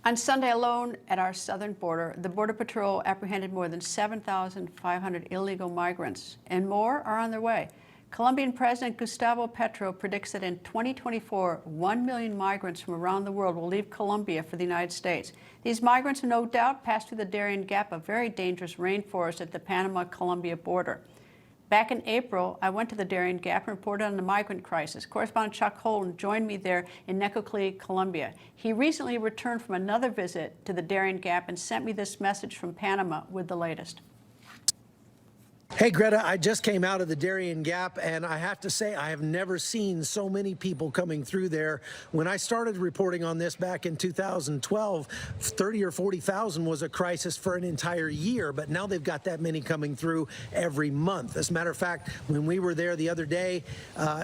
On Sunday alone, at our southern border, the Border Patrol apprehended more than 7,500 illegal migrants, and more are on their way. Colombian President Gustavo Petro predicts that in 2024, 1 million migrants from around the world will leave Colombia for the United States. These migrants no doubt pass through the Darien Gap, a very dangerous rainforest at the Panama-Colombia border. Back in April, I went to the Darien Gap and reported on the migrant crisis. Correspondent Chuck Holton joined me there in Necoclí, Colombia. He recently returned from another visit to the Darien Gap and sent me this message from Panama with the latest. Hey, Greta, I just came out of the Darien Gap, and I have to say I have never seen so many people coming through there. When I started reporting on this back in 2012, 30 or 40,000 was a crisis for an entire year, but now they've got that many coming through every month. As a matter of fact, when we were there the other day,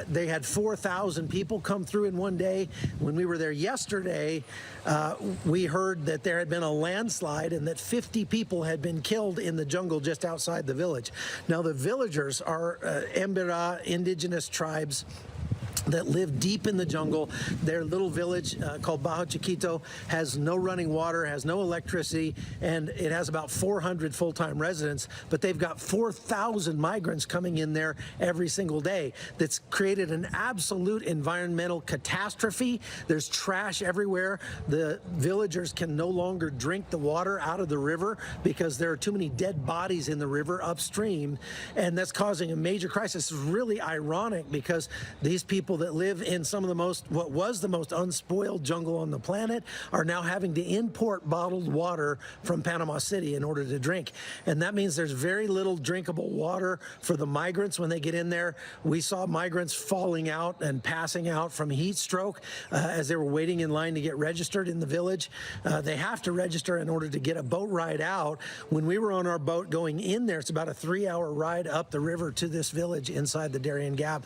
they had 4,000 people come through in one day. When we were there yesterday, we heard that there had been a landslide and that 50 people had been killed in the jungle just outside the village. Now, the villagers are Embera indigenous tribes that live deep in the jungle. Their little village called Bajo Chiquito has no running water, has no electricity, and it has about 400 full-time residents, but they've got 4,000 migrants coming in there every single day. That's created an absolute environmental catastrophe. There's trash everywhere. The villagers can no longer drink the water out of the river because there are too many dead bodies in the river upstream, and that's causing a major crisis. It's really ironic because these people that live in some of the what was the most unspoiled jungle on the planet are now having to import bottled water from Panama City in order to drink. And that means there's very little drinkable water for the migrants when they get in there. We saw migrants falling out and passing out from heat stroke as they were waiting in line to get registered in the village. They have to register in order to get a boat ride out. When we were on our boat going in there, it's about a 3-hour ride up the river to this village inside the Darien Gap.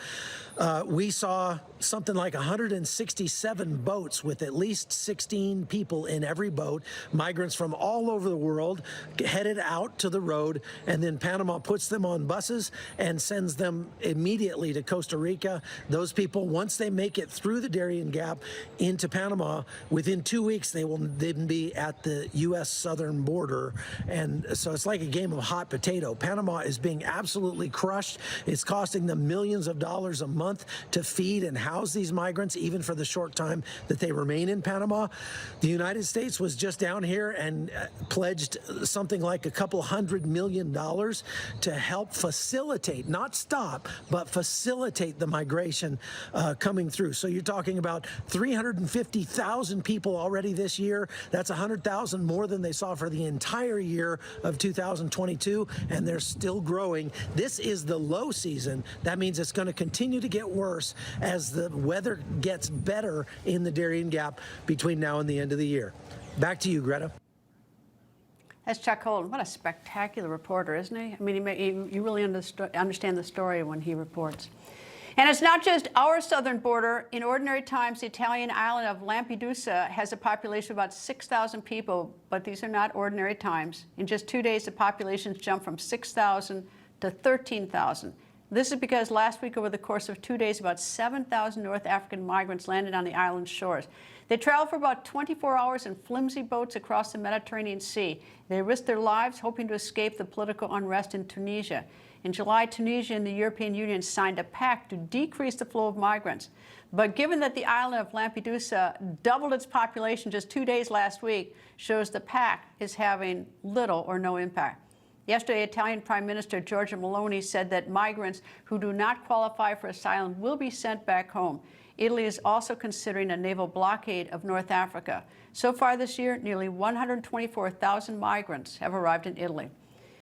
We saw something like 167 boats with at least 16 people in every boat, migrants from all over the world headed out to the road, and then Panama puts them on buses and sends them immediately to Costa Rica. Those people, once they make it through the Darien Gap into Panama, within 2 weeks they will then be at the U.S. southern border. And so it's like a game of hot potato. Panama is being absolutely crushed. It's costing them millions of dollars a month to feed and house these migrants, even for the short time that they remain in Panama. The United States was just down here and pledged something like $200 million to help facilitate, not stop, but facilitate the migration coming through. So you're talking about 350,000 people already this year. That's 100,000 more than they saw for the entire year of 2022, and they're still growing. This is the low season. That means it's going to continue to get worse as the weather gets better in the Darien Gap between now and the end of the year. Back to you, Greta. That's Chuck Holton. What a spectacular reporter, isn't he? I mean, you really understand the story when he reports. And it's not just our southern border. In ordinary times, the Italian island of Lampedusa has a population of about 6,000 people, but these are not ordinary times. In just 2 days, the population's jumped from 6,000 to 13,000. This is because last week, over the course of 2 days, about 7,000 North African migrants landed on the island's shores. They traveled for about 24 hours in flimsy boats across the Mediterranean Sea. They risked their lives hoping to escape the political unrest in Tunisia. In July, Tunisia and the European Union signed a pact to decrease the flow of migrants. But given that the island of Lampedusa doubled its population just 2 days last week, shows the pact is having little or no impact. Yesterday, Italian Prime Minister Giorgia Meloni said that migrants who do not qualify for asylum will be sent back home. Italy is also considering a naval blockade of North Africa. So far this year, nearly 124,000 migrants have arrived in Italy.